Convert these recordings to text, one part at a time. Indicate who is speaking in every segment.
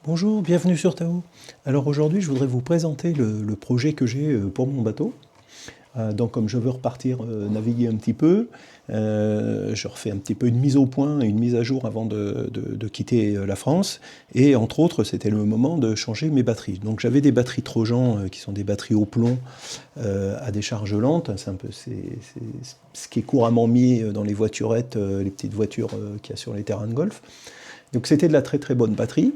Speaker 1: Bonjour, bienvenue sur Tao. Alors aujourd'hui, je voudrais vous présenter le projet que j'ai pour mon bateau. Donc comme je veux repartir naviguer un petit peu, je refais un petit peu une mise au point et une mise à jour avant de quitter la France. Et entre autres, c'était le moment de changer mes batteries. Donc j'avais des batteries Trojan qui sont des batteries au plomb à décharge lente. C'est un peu ce qui est couramment mis dans les voiturettes, les petites voitures qu'il y a sur les terrains de golf. Donc c'était de la très très bonne batterie,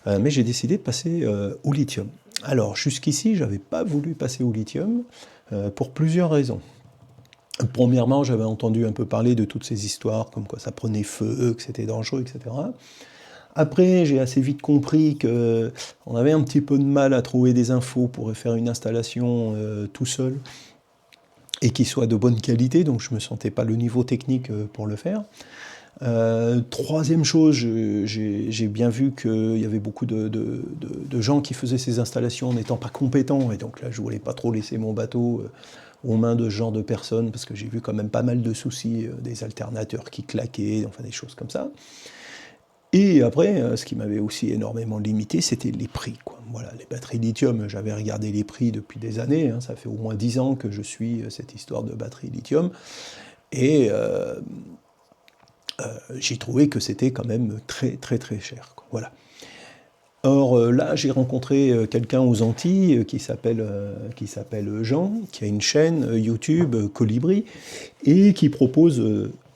Speaker 1: mais j'ai décidé de passer au lithium. Alors jusqu'ici, je n'avais pas voulu passer au lithium pour plusieurs raisons. Premièrement, j'avais entendu un peu parler de toutes ces histoires, comme quoi ça prenait feu, que c'était dangereux, etc. Après, j'ai assez vite compris qu'on avait un petit peu de mal à trouver des infos pour faire une installation tout seul et qui soit de bonne qualité, donc je ne me sentais pas le niveau technique pour le faire. Troisième chose, j'ai bien vu qu'il y avait beaucoup de gens qui faisaient ces installations en n'étant pas compétents, et donc là je voulais pas trop laisser mon bateau aux mains de ce genre de personnes, parce que j'ai vu quand même pas mal de soucis, des alternateurs qui claquaient, enfin des choses comme ça. Et après, ce qui m'avait aussi énormément limité, c'était les prix, quoi. Voilà, les batteries lithium, j'avais regardé les prix depuis des années, hein, ça fait au moins 10 ans que je suis cette histoire de batterie lithium, et j'ai trouvé que c'était quand même très très très cher, quoi. Voilà. Or là, j'ai rencontré quelqu'un aux Antilles qui s'appelle Jean, qui a une chaîne YouTube Colibri, et qui propose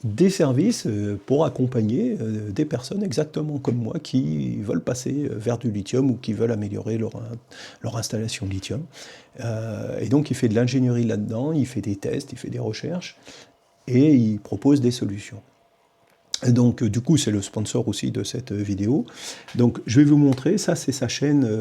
Speaker 1: des services pour accompagner des personnes exactement comme moi qui veulent passer vers du lithium ou qui veulent améliorer leur installation lithium. Et donc il fait de l'ingénierie là-dedans, il fait des tests, il fait des recherches, et il propose des solutions. Et donc, du coup, c'est le sponsor aussi de cette vidéo. Donc, je vais vous montrer, ça c'est sa chaîne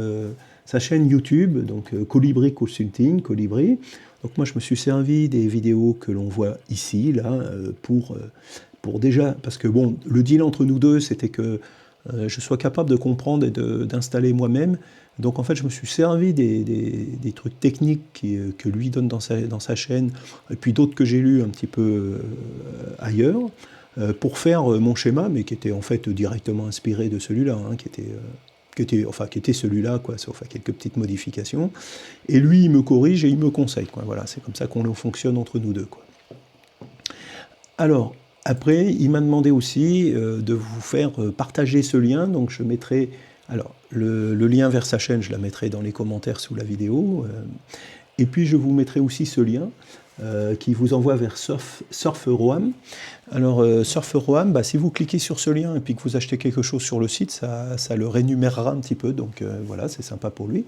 Speaker 1: YouTube, donc Colibri Consulting, Colibri. Donc moi, je me suis servi des vidéos que l'on voit ici, là, pour déjà, parce que bon, le deal entre nous deux, c'était que je sois capable de comprendre et d'installer moi-même. Donc en fait, je me suis servi des trucs techniques que lui donne dans sa chaîne, et puis d'autres que j'ai lus un petit peu ailleurs, pour faire mon schéma, mais qui était en fait directement inspiré de celui-là, hein, qui était celui-là, quoi, sauf à quelques petites modifications. Et lui, il me corrige et il me conseille, quoi. Voilà, c'est comme ça qu'on fonctionne entre nous deux, quoi. Alors, après, il m'a demandé aussi de vous faire partager ce lien, donc je mettrai... Alors, le lien vers sa chaîne, je la mettrai dans les commentaires sous la vidéo, et puis je vous mettrai aussi ce lien qui vous envoie vers Surf-Roam. Alors, Surf-Roam, bah, si vous cliquez sur ce lien et puis que vous achetez quelque chose sur le site, ça le rémunérera un petit peu, donc voilà, c'est sympa pour lui.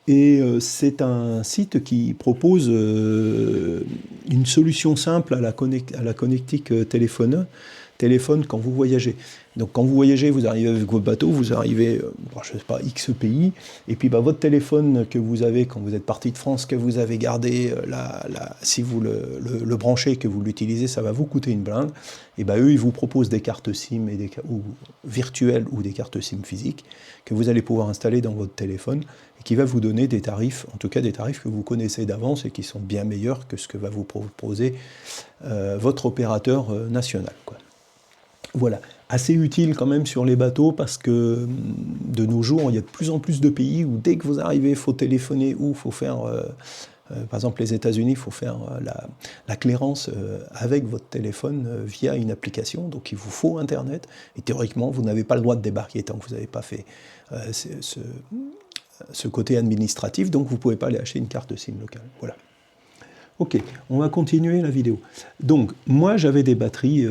Speaker 1: Et c'est un site qui propose une solution simple à la connectique téléphone quand vous voyagez. Donc quand vous voyagez, vous arrivez avec votre bateau, vous arrivez, je ne sais pas, X pays, et puis bah, votre téléphone que vous avez quand vous êtes parti de France, que vous avez gardé, si vous le branchez, que vous l'utilisez, ça va vous coûter une blinde. Et bah, eux, ils vous proposent des cartes SIM ou virtuelles ou des cartes SIM physiques que vous allez pouvoir installer dans votre téléphone et qui va vous donner des tarifs, en tout cas des tarifs que vous connaissez d'avance et qui sont bien meilleurs que ce que va vous proposer votre opérateur national, quoi. Voilà, assez utile quand même sur les bateaux parce que de nos jours, il y a de plus en plus de pays où dès que vous arrivez, il faut téléphoner ou il faut faire, par exemple les États-Unis, il faut faire la clairance avec votre téléphone via une application, donc il vous faut Internet, et théoriquement, vous n'avez pas le droit de débarquer tant que vous n'avez pas fait ce côté administratif, donc vous ne pouvez pas aller acheter une carte SIM locale. Voilà. Ok, on va continuer la vidéo. Donc, moi, j'avais des batteries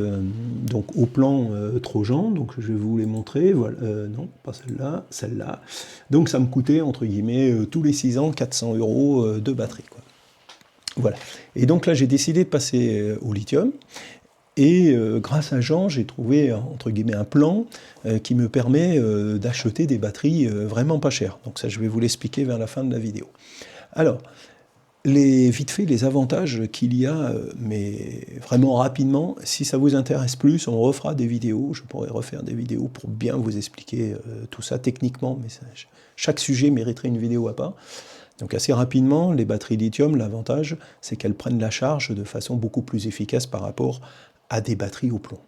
Speaker 1: donc au plan Trojan, donc je vais vous les montrer. Voilà, non, pas celle-là, celle-là. Donc, ça me coûtait, entre guillemets, tous les 6 ans, 400 € de batterie, quoi. Voilà. Et donc là, j'ai décidé de passer au lithium. Et grâce à Jean, j'ai trouvé, entre guillemets, un plan qui me permet d'acheter des batteries vraiment pas chères. Donc ça, je vais vous l'expliquer vers la fin de la vidéo. Alors, vite fait, les avantages qu'il y a, mais vraiment rapidement, si ça vous intéresse plus, on refera des vidéos, je pourrais refaire des vidéos pour bien vous expliquer tout ça techniquement, mais chaque sujet mériterait une vidéo à part. Donc assez rapidement, les batteries lithium, l'avantage, c'est qu'elles prennent la charge de façon beaucoup plus efficace par rapport à des batteries au plomb.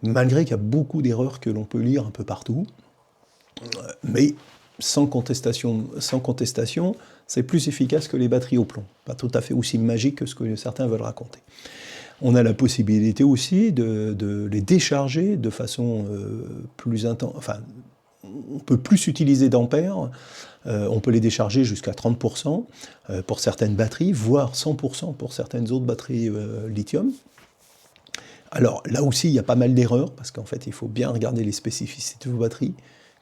Speaker 1: Malgré qu'il y a beaucoup d'erreurs que l'on peut lire un peu partout, Mais sans contestation, c'est plus efficace que les batteries au plomb. Pas tout à fait aussi magique que ce que certains veulent raconter. On a la possibilité aussi de les décharger de façon plus intense. Enfin, on peut plus utiliser d'ampères. On peut les décharger jusqu'à 30% pour certaines batteries, voire 100% pour certaines autres batteries lithium. Alors là aussi, il y a pas mal d'erreurs, parce qu'en fait, il faut bien regarder les spécificités de vos batteries.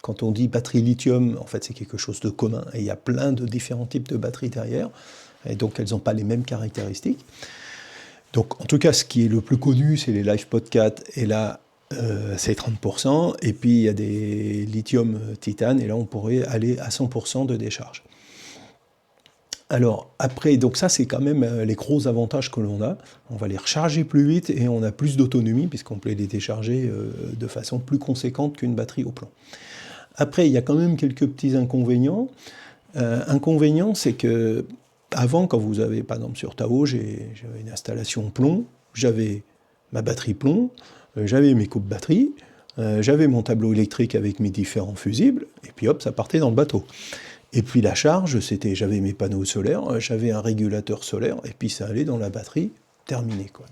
Speaker 1: Quand on dit batterie lithium, en fait, c'est quelque chose de commun, et il y a plein de différents types de batteries derrière, et donc elles n'ont pas les mêmes caractéristiques. Donc en tout cas, ce qui est le plus connu, c'est les LiFePod 4, et là, c'est 30%, et puis il y a des lithium titane, et là, on pourrait aller à 100% de décharge. Alors après, donc ça c'est quand même les gros avantages que l'on a. On va les recharger plus vite et on a plus d'autonomie puisqu'on peut les décharger de façon plus conséquente qu'une batterie au plomb. Après, il y a quand même quelques petits inconvénients. Inconvénient, c'est que avant, quand vous avez, par exemple sur Tao, j'avais une installation plomb, j'avais ma batterie plomb, j'avais mes coupes batteries, j'avais mon tableau électrique avec mes différents fusibles, et puis hop, ça partait dans le bateau. Et puis la charge, j'avais mes panneaux solaires, j'avais un régulateur solaire, et puis ça allait dans la batterie, terminé, quoi.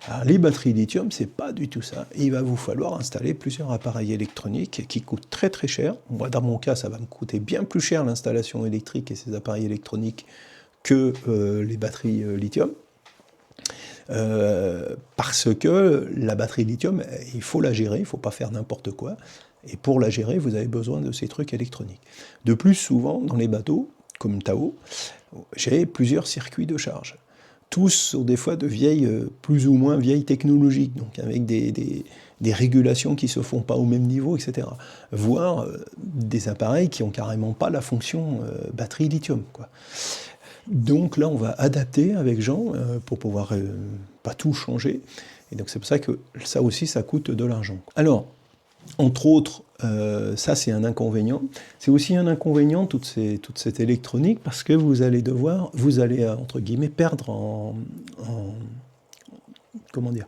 Speaker 1: Alors les batteries lithium, c'est pas du tout ça. Il va vous falloir installer plusieurs appareils électroniques qui coûtent très très cher. Moi, dans mon cas, ça va me coûter bien plus cher l'installation électrique et ces appareils électroniques que les batteries lithium. Parce que la batterie lithium, il faut la gérer, il ne faut pas faire n'importe quoi. Et pour la gérer, vous avez besoin de ces trucs électroniques. De plus, souvent, dans les bateaux, comme Tao, j'ai plusieurs circuits de charge. Tous sont des fois de vieilles, plus ou moins vieilles technologies, donc avec des régulations qui ne se font pas au même niveau, etc. Voire des appareils qui n'ont carrément pas la fonction batterie lithium, quoi. Donc là, on va adapter avec Jean pour pouvoir pas tout changer. Et donc c'est pour ça que ça aussi, ça coûte de l'argent. Alors, entre autres, ça c'est un inconvénient. C'est aussi un inconvénient, toute cette électronique, parce que vous allez entre guillemets, perdre comment dire,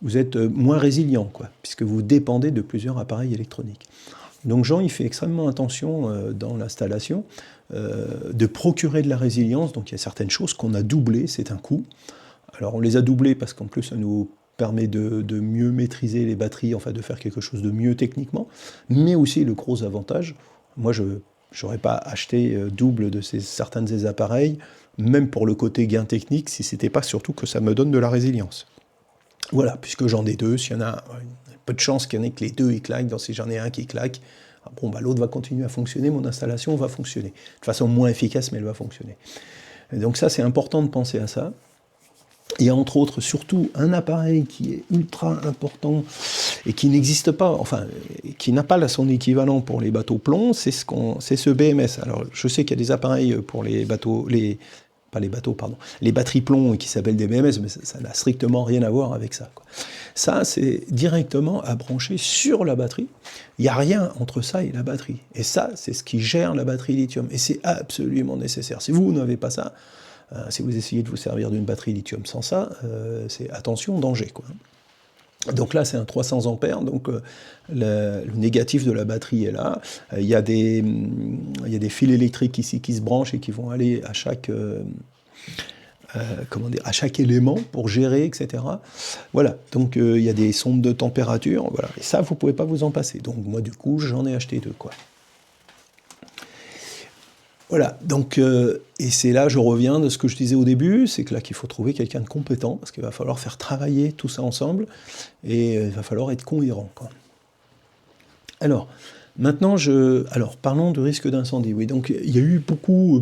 Speaker 1: vous êtes moins résilient, quoi, puisque vous dépendez de plusieurs appareils électroniques. Donc Jean, il fait extrêmement attention dans l'installation de procurer de la résilience. Donc il y a certaines choses qu'on a doublées, c'est un coût. Alors on les a doublées parce qu'en plus ça nous permet de mieux maîtriser les batteries, enfin de faire quelque chose de mieux techniquement, mais aussi le gros avantage, moi je n'aurais pas acheté double de certains de ces appareils, même pour le côté gain technique, si c'était pas surtout que ça me donne de la résilience. Voilà, puisque j'en ai deux, s'il y en a peu de chance qu'il y en ait que les deux ils claquent, donc si j'en ai un qui claque, bon, l'autre va continuer à fonctionner, mon installation va fonctionner. De façon moins efficace, mais elle va fonctionner. Et donc ça, c'est important de penser à ça. Il y a entre autres surtout un appareil qui est ultra important et qui n'existe pas, enfin, qui n'a pas son équivalent pour les bateaux plomb, c'est ce BMS. Alors, je sais qu'il y a des appareils pour les bateaux, les batteries plomb qui s'appellent des BMS, mais ça n'a strictement rien à voir avec ça, quoi. Ça, c'est directement à brancher sur la batterie. Il n'y a rien entre ça et la batterie. Et ça, c'est ce qui gère la batterie lithium. Et c'est absolument nécessaire. Si vous n'avez pas ça, si vous essayez de vous servir d'une batterie lithium sans ça, c'est attention, danger, quoi. Donc là, c'est un 300 ampères, donc le négatif de la batterie est là. Il y a des fils électriques ici qui se branchent et qui vont aller à chaque élément pour gérer, etc. Voilà, donc il y a des sondes de température, voilà. Et ça, vous ne pouvez pas vous en passer. Donc moi, du coup, j'en ai acheté deux, quoi. Voilà, donc, et c'est là, je reviens de ce que je disais au début, c'est que là qu'il faut trouver quelqu'un de compétent, parce qu'il va falloir faire travailler tout ça ensemble, et il va falloir être cohérent, quoi. Alors, maintenant, parlons du risque d'incendie. Oui, donc il y a eu beaucoup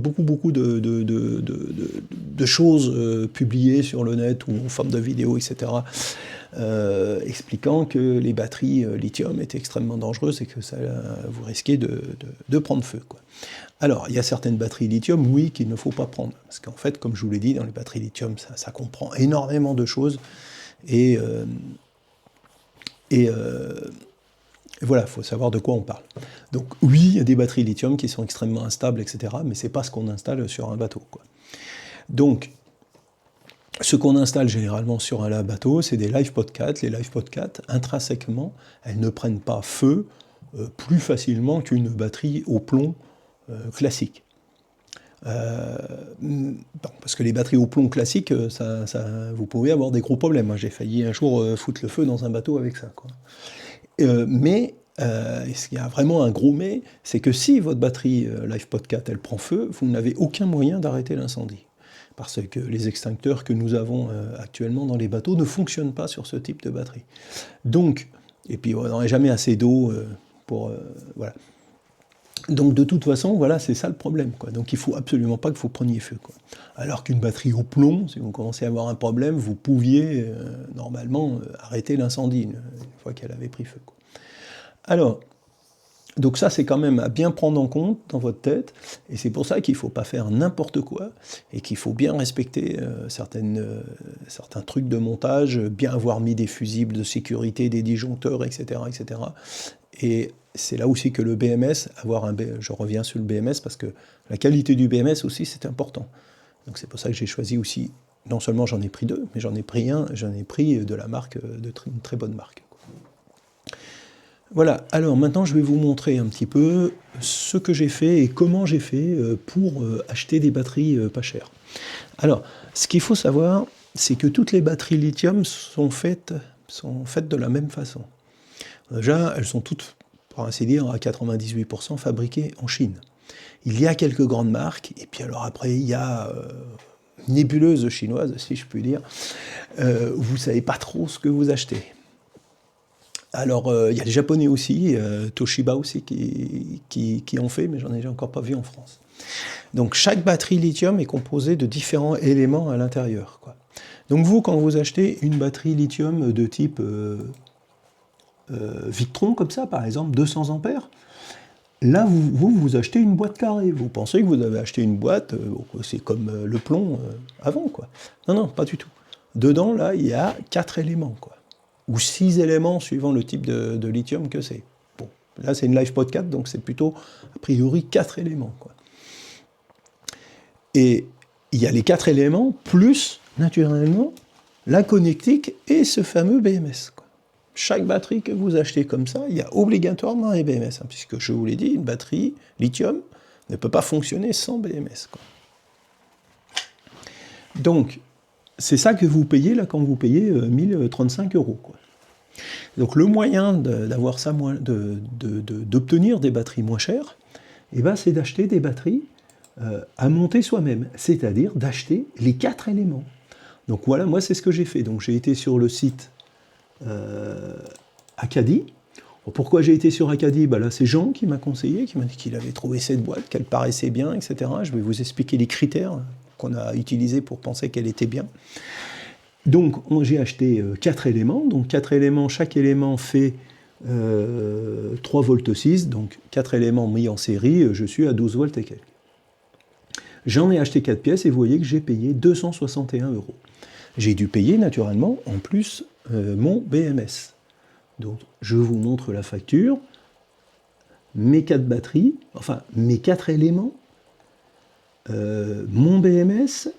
Speaker 1: de choses publiées sur le net ou en forme de vidéos, etc., expliquant que les batteries lithium étaient extrêmement dangereuses et que ça, vous risquez de prendre feu, quoi. Alors, il y a certaines batteries lithium, oui, qu'il ne faut pas prendre. Parce qu'en fait, comme je vous l'ai dit, dans les batteries lithium, ça comprend énormément de choses. Et voilà, il faut savoir de quoi on parle. Donc oui, il y a des batteries lithium qui sont extrêmement instables, etc., mais ce n'est pas ce qu'on installe sur un bateau, quoi. Donc, ce qu'on installe généralement sur un bateau, c'est des LiFePod 4. Les LiFePod 4, intrinsèquement, elles ne prennent pas feu plus facilement qu'une batterie au plomb classique. Parce que les batteries au plomb classiques, vous pouvez avoir des gros problèmes. Moi, j'ai failli un jour foutre le feu dans un bateau avec ça, quoi. Mais, ce qu'il y a vraiment un gros mais, c'est que si votre batterie LifePod 4 elle prend feu, vous n'avez aucun moyen d'arrêter l'incendie. Parce que les extincteurs que nous avons actuellement dans les bateaux ne fonctionnent pas sur ce type de batterie. Donc, et puis on n'aurait jamais assez d'eau pour... voilà. Donc de toute façon, voilà, c'est ça le problème, quoi. Donc il ne faut absolument pas que vous preniez feu, quoi. Alors qu'une batterie au plomb, si vous commencez à avoir un problème, vous pouviez normalement arrêter l'incendie une fois qu'elle avait pris feu, quoi. Alors, donc ça c'est quand même à bien prendre en compte dans votre tête, et c'est pour ça qu'il ne faut pas faire n'importe quoi, et qu'il faut bien respecter certains trucs de montage, bien avoir mis des fusibles de sécurité, des disjoncteurs, etc., etc. Et c'est là aussi que le BMS, je reviens sur le BMS parce que la qualité du BMS aussi c'est important. Donc c'est pour ça que j'ai choisi aussi, non seulement j'en ai pris 2, mais j'en ai pris de la marque, une très bonne marque. Voilà, alors maintenant je vais vous montrer un petit peu ce que j'ai fait et comment j'ai fait pour acheter des batteries pas chères. Alors, ce qu'il faut savoir, c'est que toutes les batteries lithium sont faites de la même façon. Déjà, elles sont toutes, pour ainsi dire, à 98% fabriquées en Chine. Il y a quelques grandes marques, et puis alors après, il y a nébuleuse chinoise, si je puis dire. Vous ne savez pas trop ce que vous achetez. Alors, il y a les Japonais aussi, Toshiba aussi, qui en fait, mais j'en ai encore pas vu en France. Donc, chaque batterie lithium est composée de différents éléments à l'intérieur, quoi. Donc, vous, quand vous achetez une batterie lithium de type Victron, comme ça, par exemple, 200 ampères, là, vous achetez une boîte carrée. Vous pensez que vous avez acheté une boîte, c'est comme le plomb avant, quoi. Non, pas du tout. Dedans, là, il y a 4 éléments, quoi. Ou 6 éléments, suivant le type de lithium que c'est. Bon, là, c'est une LifePod 4, donc c'est plutôt, a priori, 4 éléments, quoi. Et il y a les 4 éléments, plus, naturellement, la connectique et ce fameux BMS, quoi. Chaque batterie que vous achetez comme ça, il y a obligatoirement un BMS, hein, puisque je vous l'ai dit, une batterie lithium ne peut pas fonctionner sans BMS, quoi. Donc, c'est ça que vous payez là quand vous payez 1035 €, quoi. Donc le moyen d'avoir ça d'obtenir des batteries moins chères, c'est d'acheter des batteries à monter soi-même, c'est-à-dire d'acheter les 4 éléments. Donc voilà, moi c'est ce que j'ai fait. Donc j'ai été sur le site Acadie. Pourquoi j'ai été sur Acadie ? Là c'est Jean qui m'a conseillé, qui m'a dit qu'il avait trouvé cette boîte, qu'elle paraissait bien, etc. Je vais vous expliquer les critères qu'on a utilisés pour penser qu'elle était bien. Donc j'ai acheté 4 éléments, donc 4 éléments, chaque élément fait 3 volts 6, donc 4 éléments mis en série, je suis à 12 volts et quelques. J'en ai acheté 4 pièces et vous voyez que j'ai payé 261 €. J'ai dû payer naturellement en plus mon BMS. Donc je vous montre la facture, mes 4 batteries, enfin mes 4 éléments, mon BMS,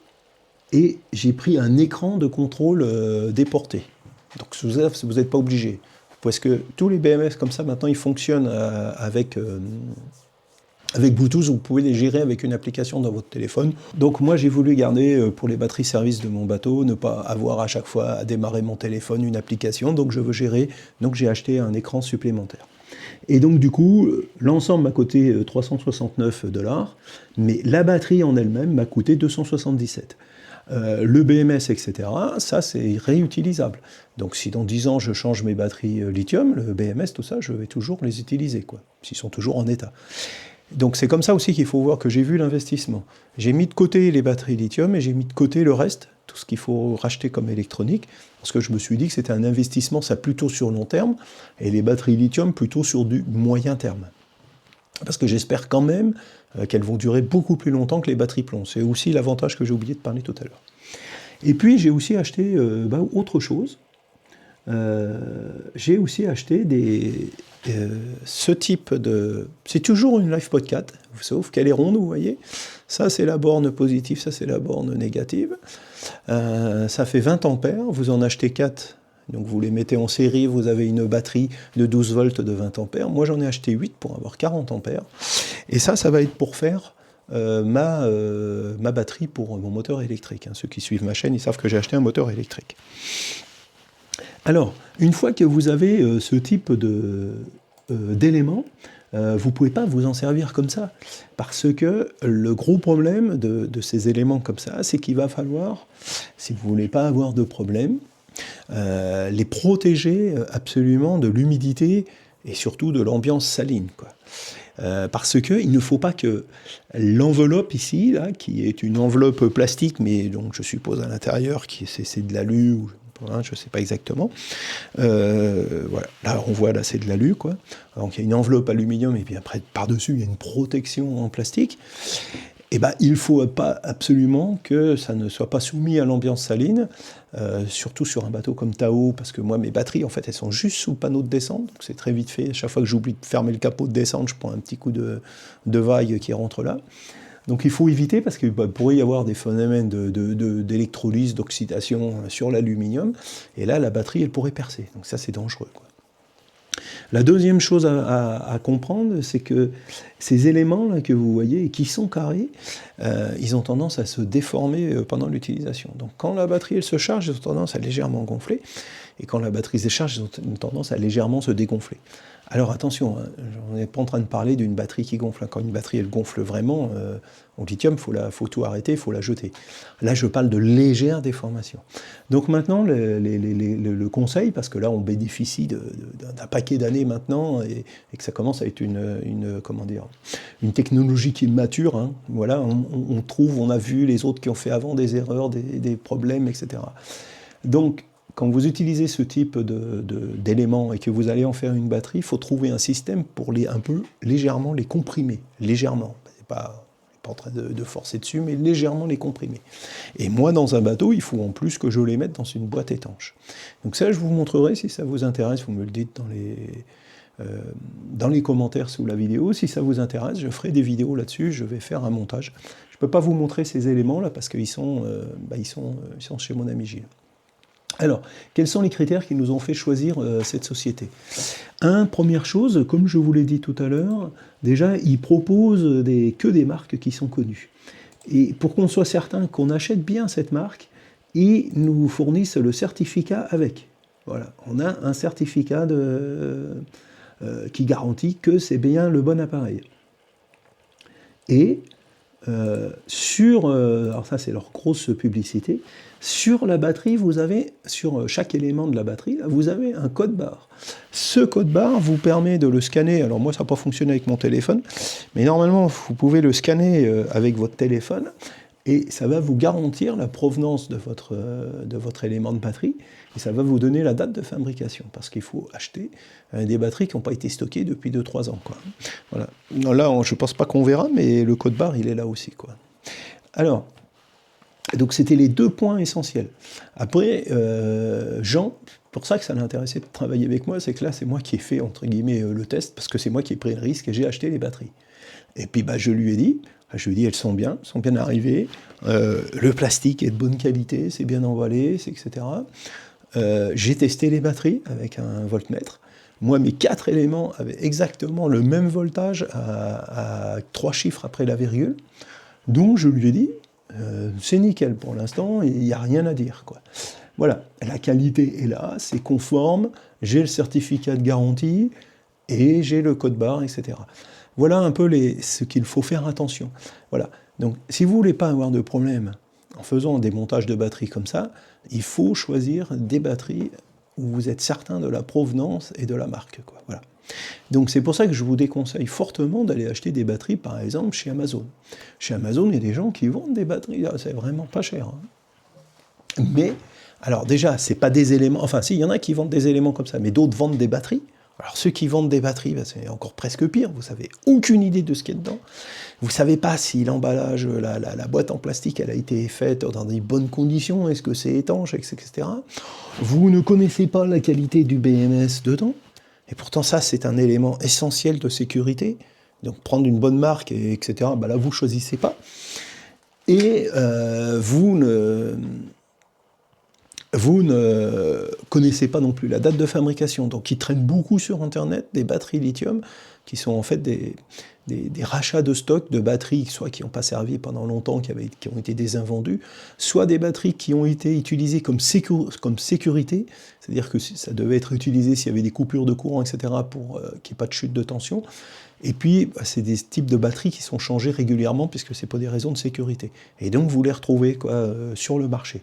Speaker 1: et j'ai pris un écran de contrôle déporté. Donc vous n'êtes pas obligé. Parce que tous les BMS comme ça, maintenant, ils fonctionnent avec Bluetooth. Vous pouvez les gérer avec une application dans votre téléphone. Donc moi, j'ai voulu garder, pour les batteries service de mon bateau, ne pas avoir à chaque fois à démarrer mon téléphone une application. Donc je veux gérer. Donc j'ai acheté un écran supplémentaire. Et donc du coup, l'ensemble m'a coûté 369 $, mais la batterie en elle-même m'a coûté 277. Le BMS, etc., ça c'est réutilisable. Donc si dans 10 ans je change mes batteries lithium, le BMS, tout ça, je vais toujours les utiliser, quoi, s'ils sont toujours en état. Donc c'est comme ça aussi qu'il faut voir que j'ai vu l'investissement. J'ai mis de côté les batteries lithium et j'ai mis de côté le reste, tout ce qu'il faut racheter comme électronique, parce que je me suis dit que c'était un investissement, ça plutôt sur long terme, et les batteries lithium plutôt sur du moyen terme. Parce que j'espère quand même qu'elles vont durer beaucoup plus longtemps que les batteries plomb. C'est aussi l'avantage que j'ai oublié de parler tout à l'heure. Et puis j'ai aussi acheté autre chose. J'ai aussi acheté ce type de... C'est toujours une LifePod 4, sauf qu'elle est ronde, vous voyez. Ça c'est la borne positive, ça c'est la borne négative. Ça fait 20 ampères, vous en achetez 4 Donc vous les mettez en série, vous avez une batterie de 12 volts de 20 ampères. Moi j'en ai acheté 8 pour avoir 40 ampères. Et ça va être pour faire ma batterie pour mon moteur électrique. Ceux qui suivent ma chaîne, ils savent que j'ai acheté un moteur électrique. Alors, une fois que vous avez ce type d'éléments, vous ne pouvez pas vous en servir comme ça. Parce que le gros problème de ces éléments comme ça, c'est qu'il va falloir, si vous ne voulez pas avoir de problème, les protéger absolument de l'humidité et surtout de l'ambiance saline, quoi. Parce qu'il ne faut pas que l'enveloppe ici, là, qui est une enveloppe plastique, mais donc je suppose à l'intérieur, c'est de l'alu, ou je ne sais pas exactement. Voilà. Là, on voit, là, c'est de l'alu, quoi. Donc il y a une enveloppe aluminium, et puis après, par-dessus, il y a une protection en plastique. Eh ben, il ne faut pas absolument que ça ne soit pas soumis à l'ambiance saline, surtout sur un bateau comme Tao, parce que moi, mes batteries, en fait, elles sont juste sous le panneau de descente, donc c'est très vite fait. À chaque fois que j'oublie de fermer le capot de descente, je prends un petit coup de vague qui rentre là. Donc il faut éviter, parce qu'il pourrait y avoir des phénomènes d'électrolyse, d'oxydation sur l'aluminium, et là, la batterie, elle pourrait percer. Donc ça, c'est dangereux, quoi. La deuxième chose à comprendre, c'est que ces éléments-là que vous voyez, et qui sont carrés, ils ont tendance à se déformer pendant l'utilisation. Donc quand la batterie elle se charge, ils ont tendance à légèrement gonfler, et quand la batterie se décharge, ils ont tendance à légèrement se dégonfler. Alors attention, hein, on n'est pas en train de parler d'une batterie qui gonfle. Quand une batterie elle gonfle vraiment, au lithium, faut tout arrêter, il faut la jeter. Là, je parle de légère déformation. Donc maintenant, le conseil, parce que là, on bénéficie d'un paquet d'années maintenant, et que ça commence à être une technologie qui est mature. Hein. Voilà, on a vu les autres qui ont fait avant des erreurs, des problèmes, etc. Donc, quand vous utilisez ce type d'éléments et que vous allez en faire une batterie, il faut trouver un système pour légèrement les comprimer. Légèrement. C'est pas en train de forcer dessus, mais légèrement les comprimer. Et moi, dans un bateau, il faut en plus que je les mette dans une boîte étanche. Donc ça, je vous montrerai si ça vous intéresse. Vous me le dites dans les commentaires sous la vidéo. Si ça vous intéresse, je ferai des vidéos là-dessus. Je vais faire un montage. Je ne peux pas vous montrer ces éléments-là parce qu'ils sont chez mon ami Gilles. Alors, quels sont les critères qui nous ont fait choisir cette société ? Première chose, comme je vous l'ai dit tout à l'heure, déjà, ils proposent que des marques qui sont connues. Et pour qu'on soit certain qu'on achète bien cette marque, ils nous fournissent le certificat avec. Voilà, on a un certificat qui garantit que c'est bien le bon appareil. Et alors ça c'est leur grosse publicité, sur la batterie, sur chaque élément de la batterie, vous avez un code barre. Ce code barre vous permet de le scanner, alors moi ça n'a pas fonctionné avec mon téléphone, mais normalement vous pouvez le scanner avec votre téléphone, et ça va vous garantir la provenance de votre élément de batterie, et ça va vous donner la date de fabrication, parce qu'il faut acheter des batteries qui n'ont pas été stockées depuis 2-3 ans. Quoi. Voilà. Là, je ne pense pas qu'on verra, mais le code barre, il est là aussi. Quoi. Alors, donc c'était les 2 points essentiels. Après, Jean, pour ça que ça l'intéressait de travailler avec moi, c'est que là, c'est moi qui ai fait, entre guillemets, le test, parce que c'est moi qui ai pris le risque et j'ai acheté les batteries. Et puis, je lui ai dit, elles sont bien arrivées, le plastique est de bonne qualité, c'est bien emballé, etc. J'ai testé les batteries avec un voltmètre. Moi, mes 4 éléments avaient exactement le même voltage à 3 chiffres après la virgule. Donc, je lui ai dit, c'est nickel pour l'instant, il n'y a rien à dire, quoi. Voilà, la qualité est là, c'est conforme, j'ai le certificat de garantie et j'ai le code barre, etc. Voilà un peu ce qu'il faut faire attention. Voilà. Donc, si vous ne voulez pas avoir de problème en faisant des montages de batteries comme ça, il faut choisir des batteries où vous êtes certain de la provenance et de la marque, quoi. Voilà. Donc c'est pour ça que je vous déconseille fortement d'aller acheter des batteries, par exemple, chez Amazon. Chez Amazon, il y a des gens qui vendent des batteries, c'est vraiment pas cher. Hein. Mais, alors déjà, c'est pas des éléments, enfin si, il y en a qui vendent des éléments comme ça, mais d'autres vendent des batteries. Alors ceux qui vendent des batteries, c'est encore presque pire, vous n'avez aucune idée de ce qu'il y a dedans. Vous ne savez pas si l'emballage, la boîte en plastique, elle a été faite dans des bonnes conditions, est-ce que c'est étanche, etc. Vous ne connaissez pas la qualité du BMS dedans, et pourtant ça c'est un élément essentiel de sécurité. Donc prendre une bonne marque, etc., là vous ne choisissez pas. Et vous vous ne connaissez pas non plus la date de fabrication. Donc ils traînent beaucoup sur Internet des batteries lithium qui sont en fait des rachats de stock de batteries, soit qui n'ont pas servi pendant longtemps, qui ont été désinvendues, soit des batteries qui ont été utilisées comme sécurité, c'est-à-dire que ça devait être utilisé s'il y avait des coupures de courant, etc., pour qu'il n'y ait pas de chute de tension. Et puis, bah, c'est des types de batteries qui sont changées régulièrement, puisque c'est pour des raisons de sécurité. Et donc, vous les retrouvez sur le marché.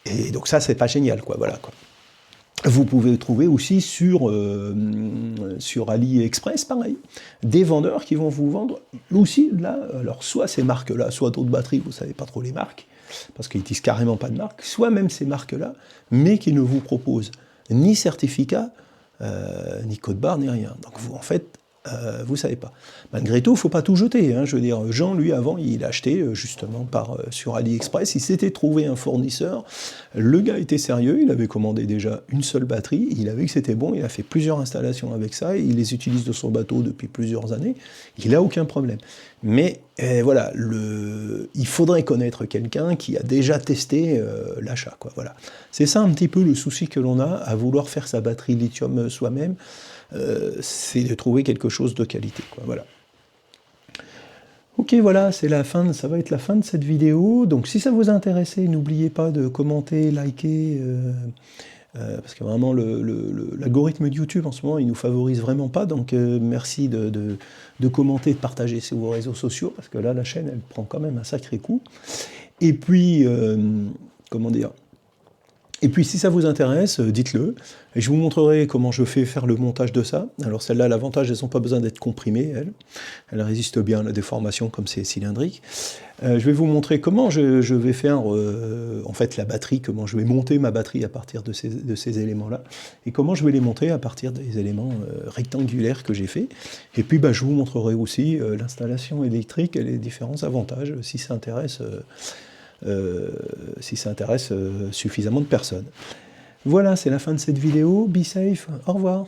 Speaker 1: Et donc ça, c'est pas génial, quoi, voilà, quoi. Vous pouvez le trouver aussi sur AliExpress, pareil. Des vendeurs qui vont vous vendre aussi, là, alors soit ces marques-là, soit d'autres batteries, vous savez pas trop les marques, parce qu'ils disent carrément pas de marque, soit même ces marques-là, mais qui ne vous proposent ni certificat, ni code barre, ni rien. Donc vous, en fait, vous savez pas. Malgré tout, il ne faut pas tout jeter, hein. Je veux dire, Jean, lui, avant, il a acheté justement sur AliExpress, il s'était trouvé un fournisseur, le gars était sérieux, il avait commandé déjà une seule batterie, il a vu que c'était bon, il a fait plusieurs installations avec ça, il les utilise de son bateau depuis plusieurs années, il n'a aucun problème. Mais voilà, il faudrait connaître quelqu'un qui a déjà testé l'achat, quoi, voilà. C'est ça un petit peu le souci que l'on a à vouloir faire sa batterie lithium soi-même, c'est de trouver quelque chose de qualité, quoi, voilà. Ok, voilà, ça va être la fin de cette vidéo. Donc si ça vous a intéressé, n'oubliez pas de commenter, liker, parce que vraiment l'algorithme de YouTube en ce moment, il nous favorise vraiment pas. Donc merci de commenter, de partager sur vos réseaux sociaux, parce que là, la chaîne, elle prend quand même un sacré coup. Et puis, comment dire ? Et puis si ça vous intéresse, dites-le, et je vous montrerai comment je fais faire le montage de ça. Alors celle-là, l'avantage, elles n'ont pas besoin d'être comprimées, elles résistent bien à la déformation comme c'est cylindrique. Je vais vous montrer comment je vais faire en fait la batterie, comment je vais monter ma batterie à partir de ces éléments-là, et comment je vais les monter à partir des éléments rectangulaires que j'ai fait. Et puis je vous montrerai aussi l'installation électrique et les différents avantages, si ça intéresse suffisamment de personnes. Voilà, c'est la fin de cette vidéo. Be safe, au revoir.